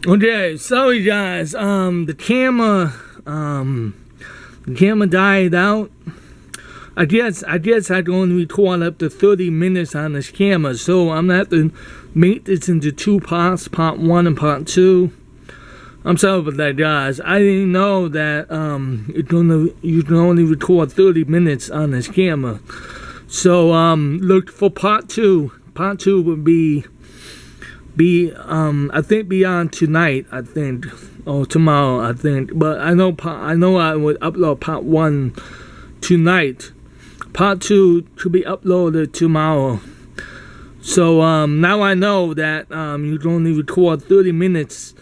Okay, sorry guys. The camera died out. I guess I can only record up to 30 minutes on this camera, so I'm gonna have to make this into two parts, part 1 and part 2. I'm sorry about that, guys. I didn't know that you can only record 30 minutes on this camera. So look for part 2. Part 2 would be I think be on tonight, I think, or tomorrow, I think. But I know I would upload part 1 tonight. Part 2 could be uploaded tomorrow. So now I know that you can only record 30 minutes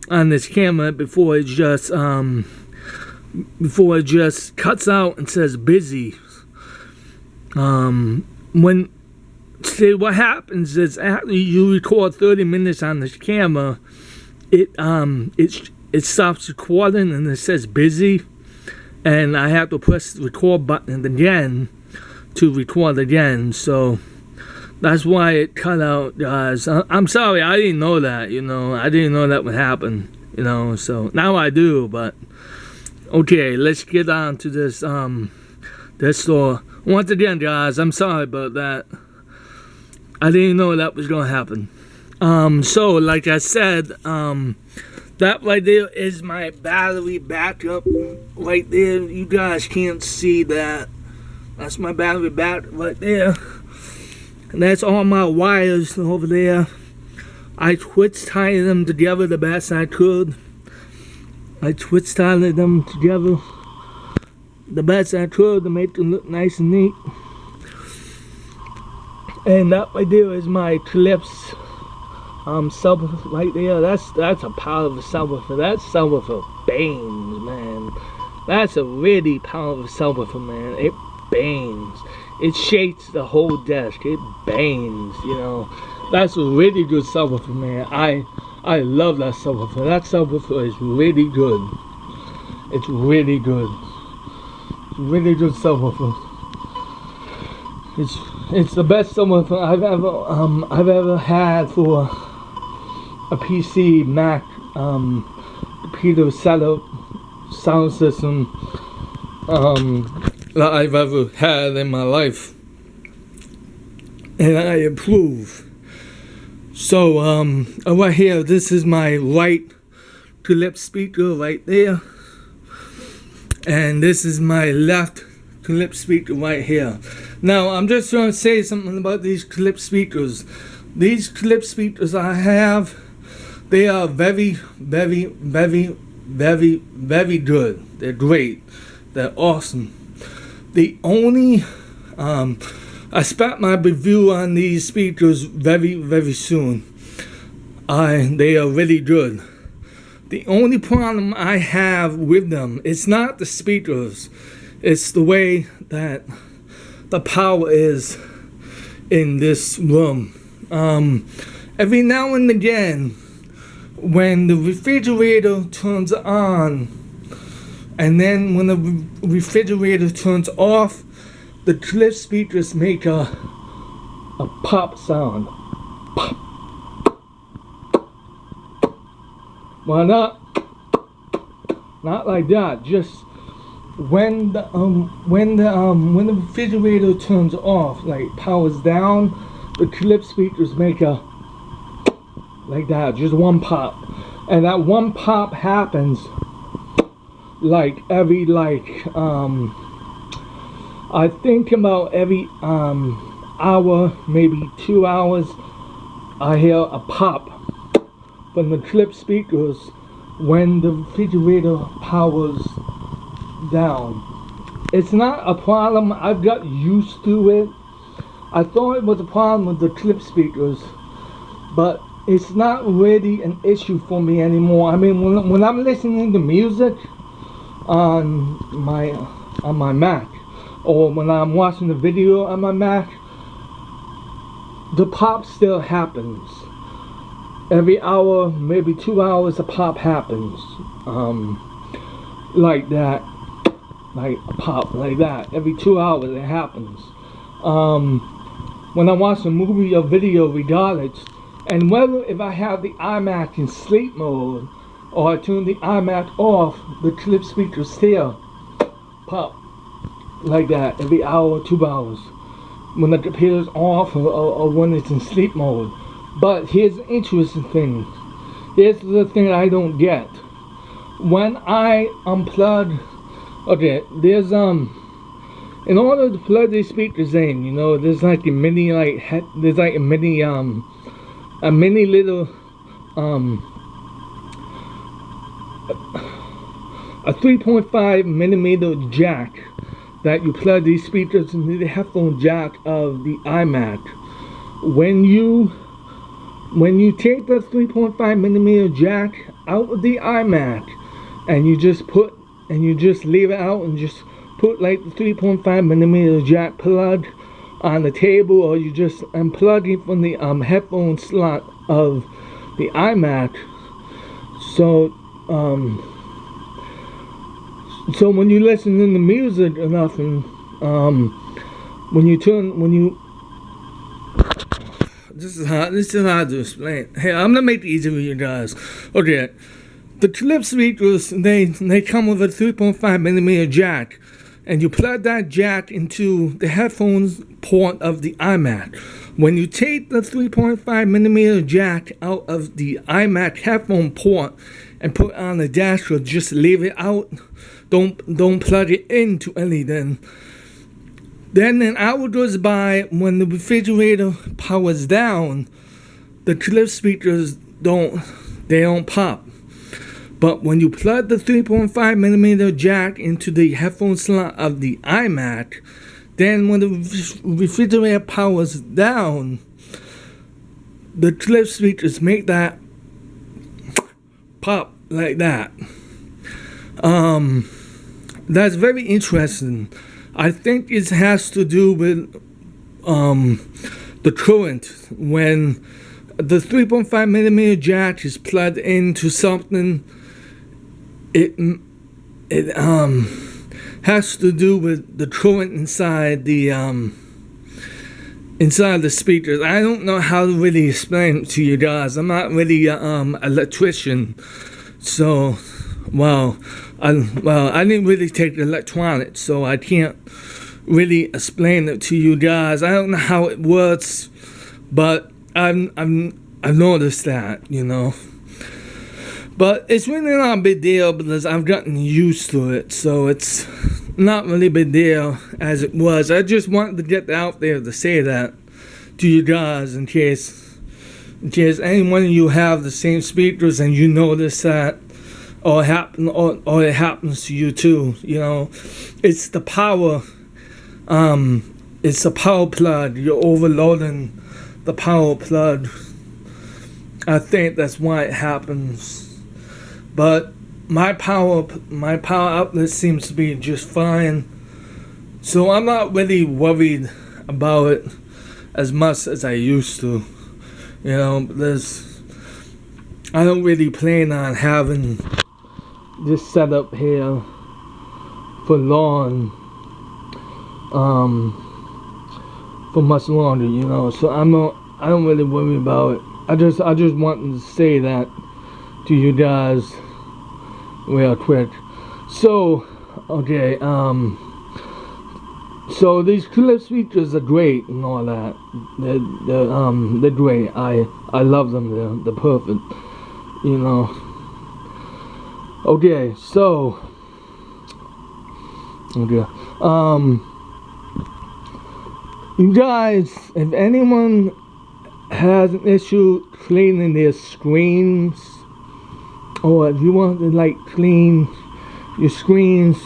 on this camera before it just cuts out and says busy. See, what happens is after you record 30 minutes on this camera, it stops recording and it says busy, and I have to press the record button again to record again. So that's why it cut out, guys. I'm sorry, I didn't know that. I didn't know that would happen. So now I do. But okay, let's get on to this. So once again, guys, I'm sorry about that. I didn't know that was gonna happen. So like I said, that right there is my battery backup right there. You guys can't see that. That's my battery backup right there. And that's all my wires over there. I twist tied them together the best I could. I twist tied them together the best I could to make them look nice and neat. And that right there is my Clips subwoofer right there. That's a powerful subwoofer. That subwoofer bangs, man. That's a really powerful subwoofer, man. It bangs. It shakes the whole desk. It bangs, That's a really good subwoofer, man. I love that subwoofer. That subwoofer is really good. It's really good. It's a really good subwoofer. It's the best subwoofer I've ever had for a PC Mac computer setup sound system that I've ever had in my life, and I approve. So right here, this is my right Clips speaker right there, and this is my left Clips speaker right here. Now I'm just going to say something about these Clips speakers. These Clips speakers I have, they are very, very, very, very, very good. They're great. They're awesome. The only I expect my review on these speakers very, very soon. They are really good. The only problem I have with them, it's not the speakers, it's the way that the power is in this room. Every now and again, when the refrigerator turns on, and then when the refrigerator turns off, the Clips speakers make a pop sound. Pop. Well, not like that. Just when the refrigerator turns off, like powers down, the Clips speakers make a like that, just one pop, and that one pop happens like every I think about every hour, maybe 2 hours, I hear a pop from the Clips speakers when the refrigerator powers down. It's not a problem. I've got used to it. I thought it was a problem with the Clips speakers, but it's not really an issue for me anymore. I mean, when I'm listening to music on my Mac, or when I'm watching a video on my Mac, the pop still happens. Every hour, maybe 2 hours, a pop happens. Like that. Like a pop, like that. Every 2 hours it happens. When I watch a movie or video, regardless, And whether if I have the iMac in sleep mode or I turn the iMac off, the clip speakers still pop like that every hour, 2 hours, when the computer's off or when it's in sleep mode. But here's the interesting thing. Here's the thing I don't get. When I unplug, okay, there's in order to plug these speakers in, you know, there's like a mini there's like a mini little a 3.5 millimeter jack that you plug these speakers into the headphone jack of the iMac. When you take the 3.5 millimeter jack out of the iMac and you just leave it out and just put like the 3.5 millimeter jack plug on the table, or you just unplug it from the headphone slot of the iMac. So so when you listen to the music or nothing, this is hard to explain. Hey, I'm gonna make it easy for you guys. Okay, the clip speakers, they come with a 3.5 millimeter jack, and you plug that jack into the headphones port of the iMac. When you take the 3.5 millimeter jack out of the iMac headphone port and put it on the dash, or just leave it out, don't plug it into anything. Then an hour goes by, when the refrigerator powers down, the clip speakers don't pop. But when you plug the 3.5 millimeter jack into the headphone slot of the iMac, then when the refrigerator powers down, the clip speakers make that pop like that. That's very interesting. I think it has to do with the current. When the 3.5 millimeter jack is plugged into something, it has to do with the current inside the speakers. I don't know how to really explain it to you guys. I'm not really an electrician, so I didn't really take electronics, so I can't really explain it to you guys. I don't know how it works, but I've noticed that, you know. But it's really not a big deal because I've gotten used to it, so it's not really a big deal as it was. I just wanted to get out there to say that to you guys in case any one of you have the same speakers and you notice that, or it happens to you too. You know, it's the power. It's the power plug. You're overloading the power plug. I think that's why it happens. But my power outlet seems to be just fine, so I'm not really worried about it as much as I used to. You know, I don't really plan on having this setup here for long, for much longer, you know. So I don't really worry about it. I just wanted to say that to you guys real quick. So okay, so these clip speakers are great and all that. They're great. I love them. They're perfect, you know. Okay, so okay, you guys, if anyone has an issue cleaning their screens, or if you want to like clean your screens,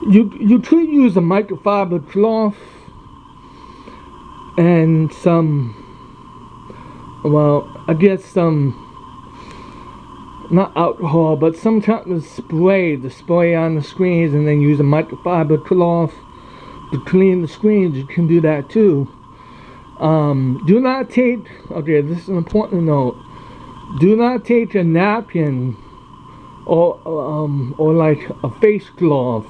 you could use a microfiber cloth and some, I guess some, not alcohol, but some type of spray to spray on the screens, and then use a microfiber cloth to clean the screens. You can do that too. Do not take, okay, this is an important note. Do not take a napkin or like a face cloth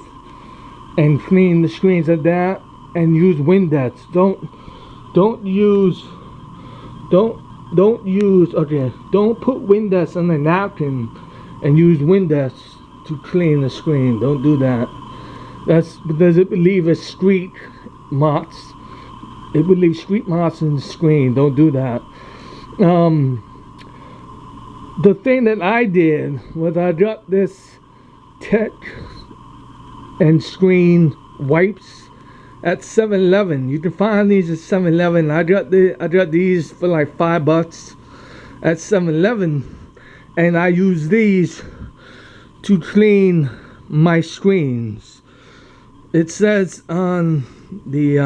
and clean the screens like that, and use Windex. Don't don't use, okay, don't put Windex on a napkin and use Windex to clean the screen. Don't do that. That's because it will leave a streak marks. It will leave streak marks in the screen. Don't do that. The thing that I did was I got this tech and screen wipes at 7-Eleven. You can find these at 7-Eleven. I got these for like $5 at 7-Eleven, and I use these to clean my screens. It says on the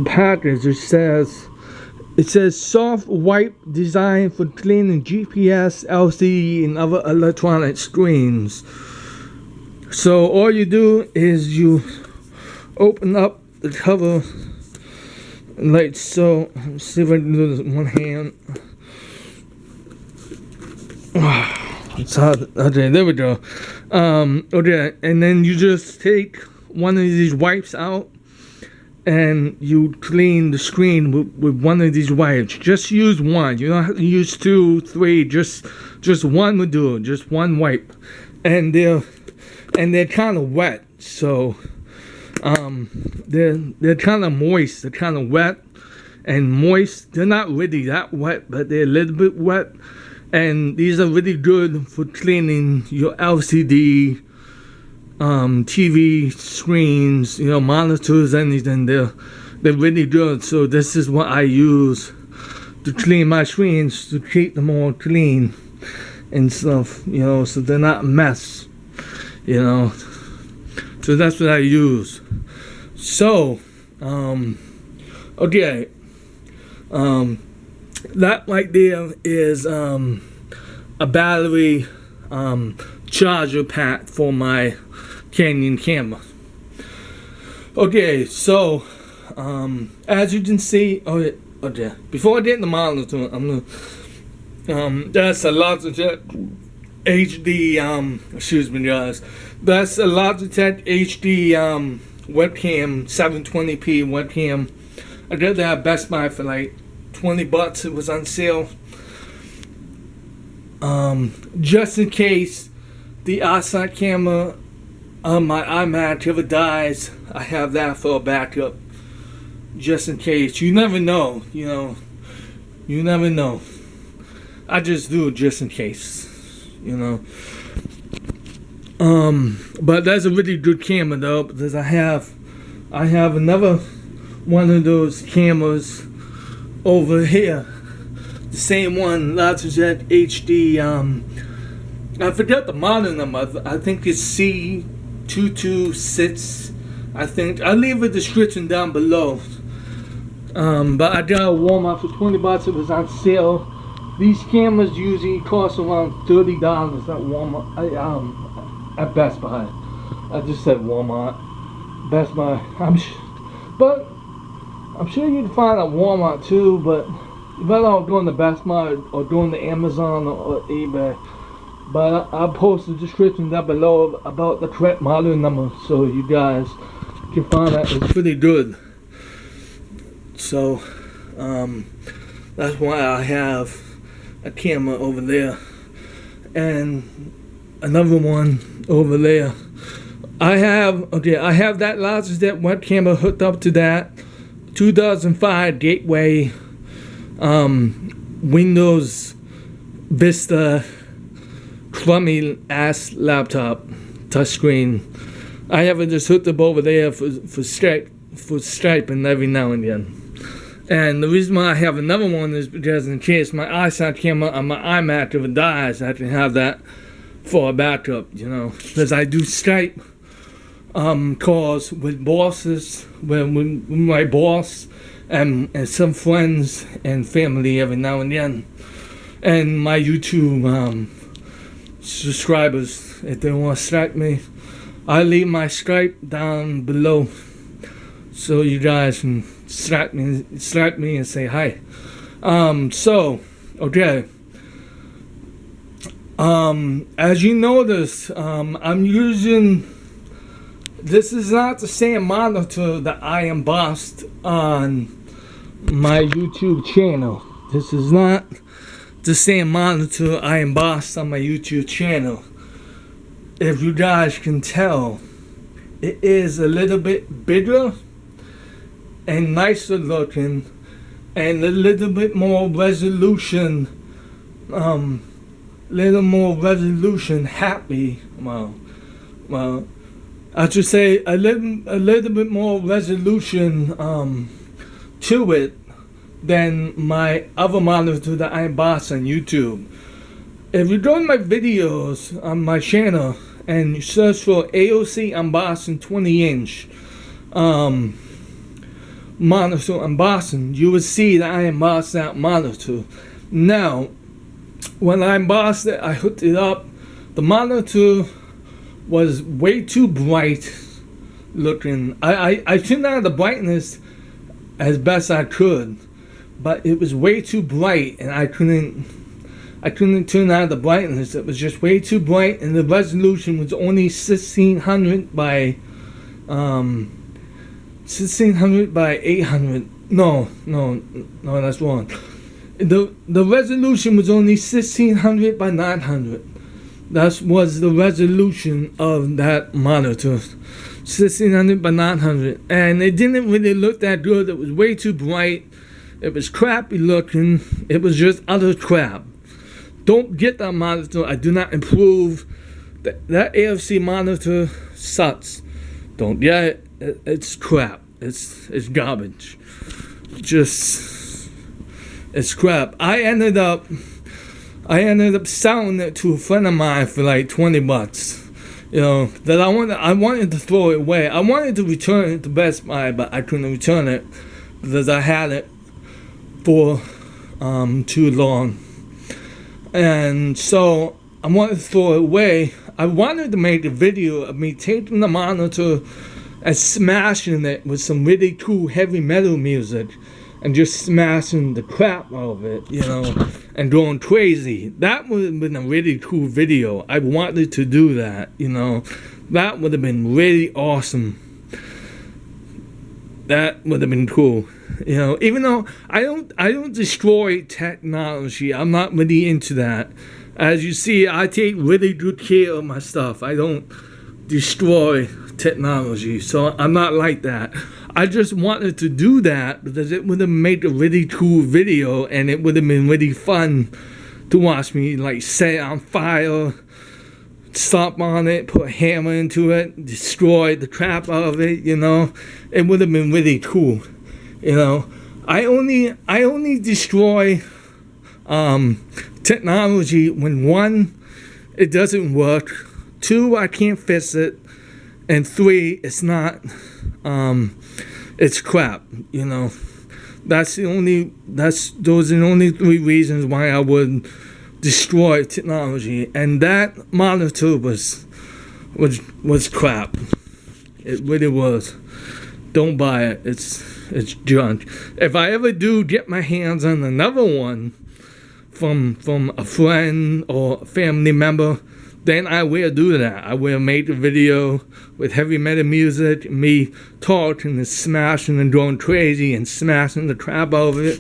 package, it says soft wipe designed for cleaning GPS, LCD, and other electronic screens. So all you do is you open up the cover like so. Let's see if I can do this with one hand. It's hard. Okay, there we go. Okay, and then you just take one of these wipes out and you clean the screen with one of these wipes. Just use one. You don't have to use 2, 3. Just one will do. Just one wipe, and they're kind of wet. So they're kind of moist. They're kind of wet and moist. They're not really that wet, but they're a little bit wet. And these are really good for cleaning your LCD, TV screens, monitors, anything. They're really good. So this is what I use to clean my screens, to keep them all clean and stuff, so they're not a mess, So that's what I use. So, okay. That right there is a battery charger pack for my Canon camera. Okay, so as you can see, okay. Before I get in the monitor, I'm gonna. That's a Logitech HD. Excuse me, guys. That's a Logitech HD webcam, 720p webcam. I got that at Best Buy for like $20. It was on sale. Just in case the outside camera on my iMac ever dies, I have that for a backup. Just in case. You never know, You never know. I just do it just in case, But that's a really good camera though, because I have another one of those cameras over here, the same one, Logitech HD. I forgot the model number. I think it's C226. I think I'll leave a description down below. But I got a Walmart for $20. It was on sale. These cameras usually cost around $30 at Walmart. At Best Buy. I just said Walmart. Best Buy. But I'm sure you can find at Walmart too, but you better not go on the Best Buy or go on the Amazon or eBay. But I'll post the description down below about the correct model number so you guys can find that. It's pretty good. So that's why I have a camera over there and another one over there. I have that Logitech webcam hooked up to that 2005 Gateway Windows Vista crummy ass laptop touchscreen. I have it just hooked up over there for Skype and every now and then. And the reason why I have another one is because in case my iSight camera on my iMac ever dies, I can have that for a backup, because I do Skype calls with bosses, with my boss and some friends and family every now and then, and my YouTube subscribers. If they want to Skype me, I leave my Skype down below so you guys can Skype me and say hi. So okay. As you notice, I'm using, this is not the same monitor that I embossed on my YouTube channel. This is not the same monitor I embossed on my YouTube channel. If you guys can tell, it is a little bit bigger and nicer looking and a little bit more resolution, happy. Well, I should say a little bit more resolution to it than my other monitor that I embossed on YouTube. If you go to my videos on my channel and you search for AOC embossing 20-inch monitor embossing, you will see that I embossed that monitor. Now, when I embossed it, I hooked it up. The monitor was way too bright looking. I turned down the brightness as best I could, but it was way too bright, and I couldn't turn down the brightness. It was just way too bright, and the resolution was only 1600 by 1600 by 800. No, that's wrong. The resolution was only 1600 by 900. That was the resolution of that monitor, 1600 by 900, and it didn't really look that good. It was way too bright. It was crappy looking. It was just utter crap. Don't get that monitor. I do not approve. That AFC monitor sucks. Don't get it. It's crap. It's garbage. It's crap. I ended up selling it to a friend of mine for like $20. You know, that I wanted to throw it away. I wanted to return it to Best Buy, but I couldn't return it because I had it for too long. And so I wanted to throw it away. I wanted to make a video of me taking the monitor and smashing it with some really cool heavy metal music and just smashing the crap out of it, you know, and going crazy. That would have been a really cool video. I wanted to do that, you know. That would have been really awesome. That would have been cool. You know, even though I don't destroy technology. I'm not really into that. As you see, I take really good care of my stuff. I don't destroy technology, so I'm not like that. I just wanted to do that because it would have made a really cool video, and it would have been really fun to watch me like set it on fire, stomp on it, put a hammer into it, destroy the crap out of it, you know. It would have been really cool, you know. I only destroy technology when, one, it doesn't work, two, I can't fix it, and three, it's not it's crap, you know. Those are the only three reasons why I would destroy technology, and that monitor was crap. It really was. Don't buy it. It's junk. If I ever do get my hands on another one from a friend or a family member, then I will do that. I will make a video with heavy metal music, me talking and smashing and going crazy and smashing the crap out of it.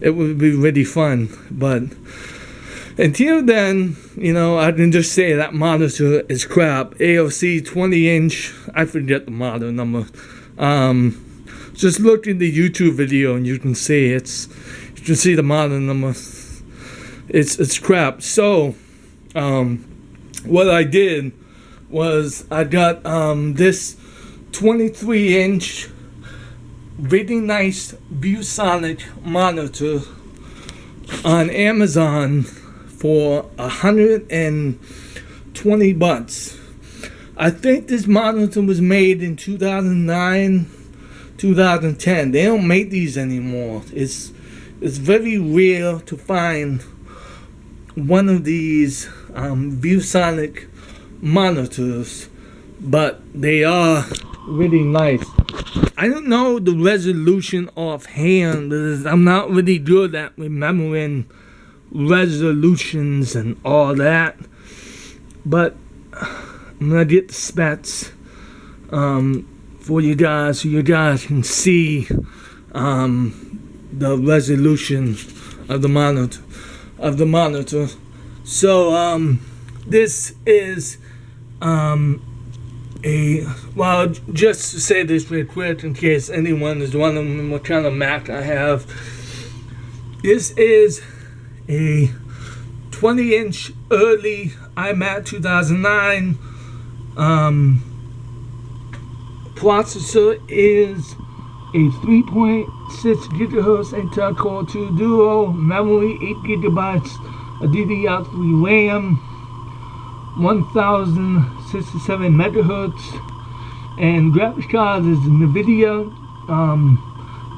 It would be really fun. But until then, you know, I can just say that monitor is crap. AOC 20-inch, I forget the model number. Just look in the YouTube video and you can see you can see the model number. It's crap. So, what I did was I got this 23-inch really nice ViewSonic monitor on Amazon for $120. I think this monitor was made in 2009, 2010. They don't make these anymore. It's very rare to find one of these ViewSonic monitors, but they are really nice. I don't know the resolution offhand because I'm not really good at remembering resolutions and all that, but I'm gonna get the specs for you guys so you guys can see the resolution of the monitor. So this is just to say this real quick in case anyone is wondering what kind of Mac I have. This is a 20-inch early iMac 2009. Processor is a 3.6 gigahertz Intel Core 2 Duo. Memory 8 gigabytes of DDR3 RAM. 1067 megahertz. And graphics card is NVIDIA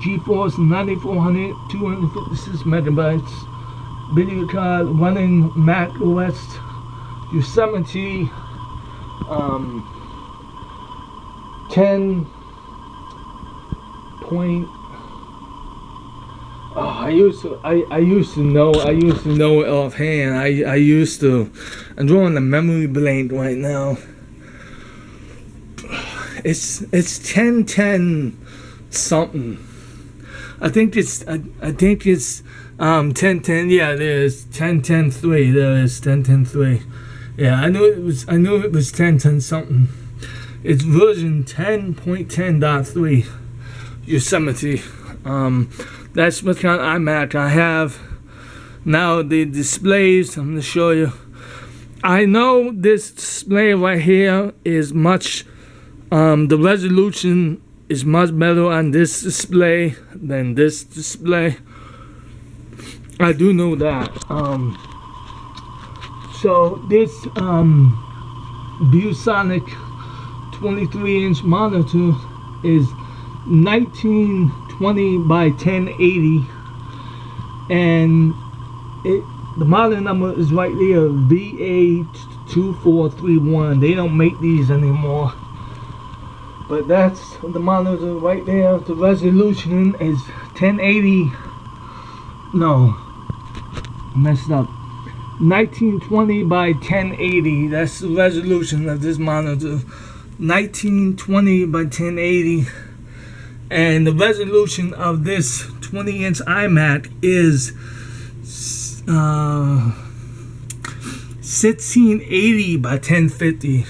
GeForce 9400 256 megabytes. Video card running Mac OS Yosemite 10. I used to know it offhand. I'm drawing the memory blank right now. It's 1010 something. I think it's 1010. Yeah, there's 1010.3. There is 1010.3. Yeah, I knew it was 1010 something. It's version 10.10.3 Yosemite. That's what kind of iMac I have. Now the displays, I'm going to show you. I know this display right here is much, the resolution is much better on this display than this display. I do know that. So this ViewSonic 23-inch monitor is 1920 by 1080, and the model number is right there, VA2431. They don't make these anymore, but that's the monitor right there. The resolution is 1080. No, messed up. 1920 by 1080. That's the resolution of this monitor. 1920 by 1080. And the resolution of this 20-inch iMac is 1680 by 1050.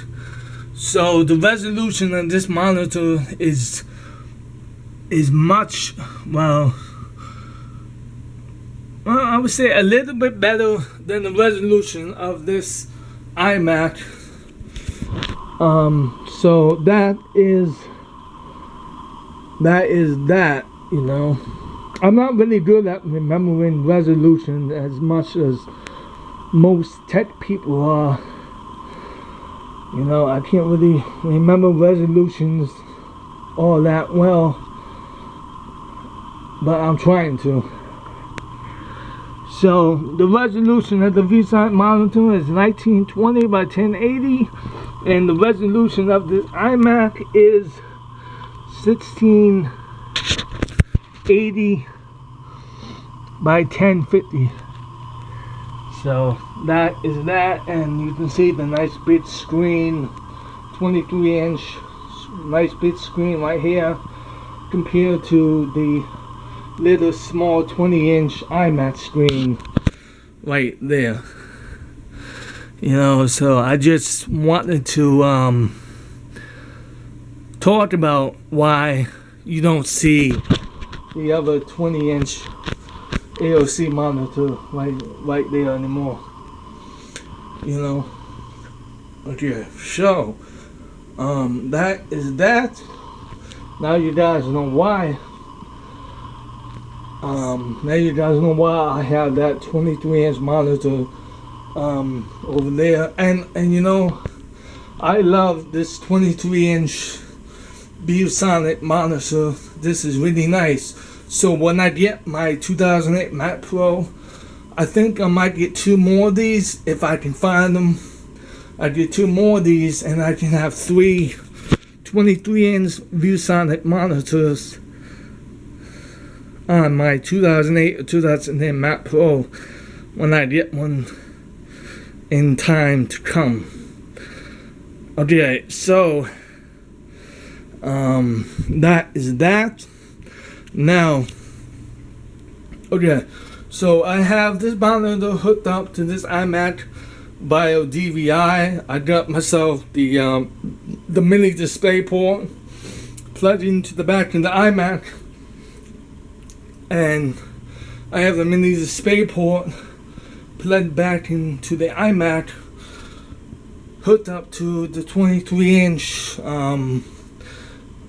So the resolution of this monitor is much, well, I would say a little bit better than the resolution of this iMac. So that is that, you know. I'm not really good at remembering resolution as much as most tech people are. You know, I can't really remember resolutions all that well, but I'm trying to. So the resolution of the ViewSonic monitor is 1920 by 1080, and the resolution of this iMac is 1680 by 1050. So that is that, and you can see the nice big screen, 23-inch nice big screen right here, compared to the little small 20-inch iMac screen right there. You know, so I just wanted to talk about why you don't see the other 20-inch AOC monitor right there anymore. You know. Okay, so that is that. Now you guys know why. Now you guys know why I have that 23-inch monitor over there, and you know, I love this 23-inch ViewSonic monitor. This is really nice. So when I get my 2008 Mac Pro, I think I might get 2 more of these if I can find them. I get 2 more of these, and I can have 3 23-inch ViewSonic monitors on my 2008 or 2010 Mac Pro when I get one in time to come. Okay, so that is that. Now Okay, so I have this monitor hooked up to this iMac via DVI. I got myself the mini display port plugged into the back of the iMac, and I have the mini display port plugged back into the iMac, hooked up to the 23-inch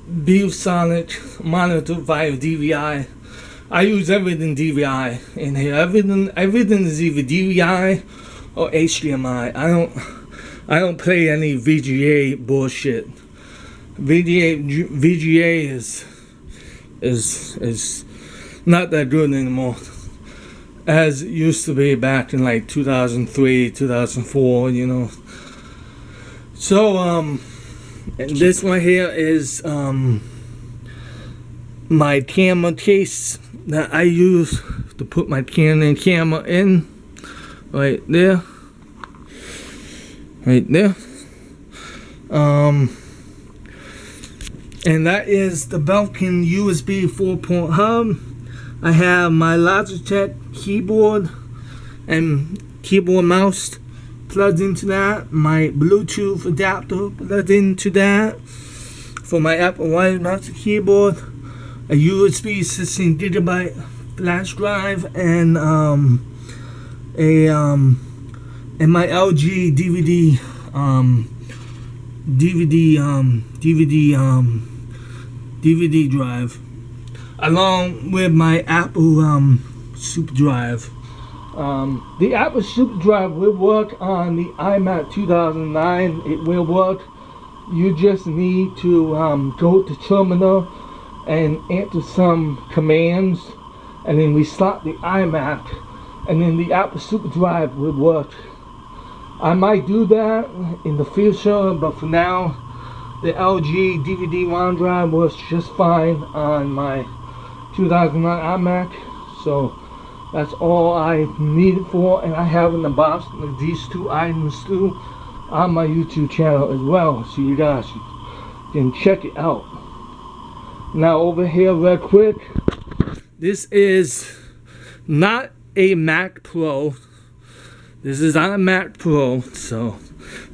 ViewSonic monitor via DVI. I use everything DVI in here. Everything is either DVI or HDMI. I don't play any VGA bullshit. VGA is not that good anymore, as it used to be back in like 2003, 2004, you know. So and this one here is my camera case that I use to put my Canon camera in, right there, and that is the Belkin USB 4-port hub. I have my Logitech keyboard and keyboard mouse plugged into that, my Bluetooth adapter plugged into that for my Apple Wireless mouse and keyboard, a USB 16GB flash drive, and my LG DVD drive, along with my Apple Super Drive. The Apple Super Drive will work on the iMac 2009. It will work. You just need to go to terminal and enter some commands, and then restart the iMac, and then the Apple Super Drive will work. I might do that in the future, but for now, the LG DVD-ROM drive works just fine on my 2009 iMac. So that's all I need it for, and I have in the box of these two items too on my YouTube channel as well, so you guys can check it out. Now over here real quick, this is not a Mac Pro. This is not a Mac Pro, so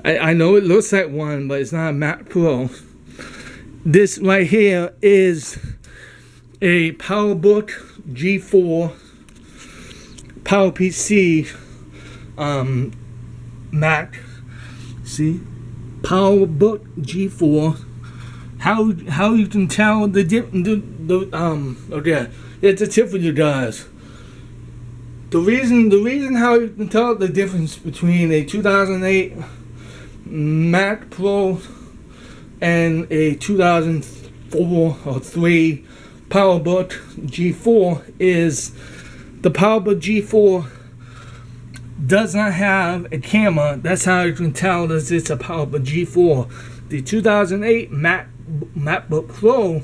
I know it looks like one, but it's not a Mac Pro. This right here is a PowerBook G4 PowerPC Mac. See, PowerBook G4. How you can tell the okay, it's a tip for you guys. The reason how you can tell the difference between a 2008 Mac Pro and a 2004 or 3 PowerBook G4 is the PowerBook G4 does not have a camera. That's how you can tell that it's a PowerBook G4. The 2008 MacBook Pro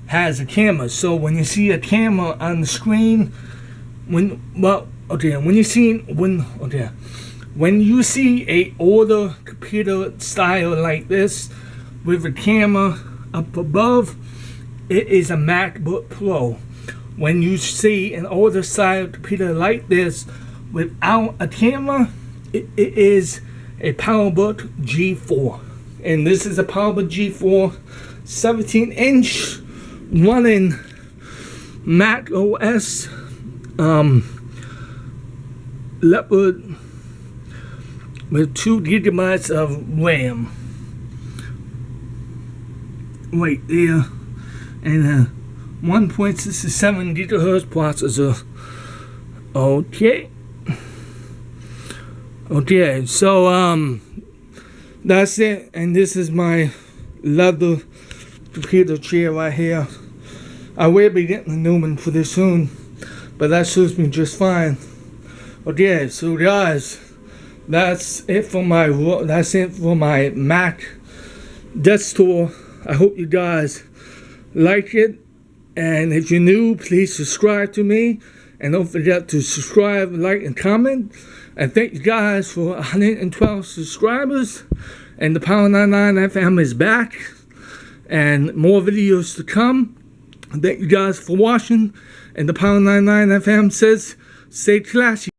has a camera. So when you see a camera on the screen, when you see a older computer style like this with a camera up above, it is a MacBook Pro. When you see an older style computer like this without a camera, it is a PowerBook G4. And this is a PowerBook G4 17-inch running Mac OS Leopard with 2 GB of RAM right there, and a 1.67 GHz processor. Okay, so that's it, and this is my leather computer chair right here. I will be getting a new one for this soon, but that suits me just fine. Okay, so guys, that's it for my Mac desktop. I hope you guys like it, and if you're new, please subscribe to me, and don't forget to subscribe, like, and comment. And thank you guys for 112 subscribers, and the Power 99 FM is back, and more videos to come. Thank you guys for watching, And the Power 99 FM says, stay classy.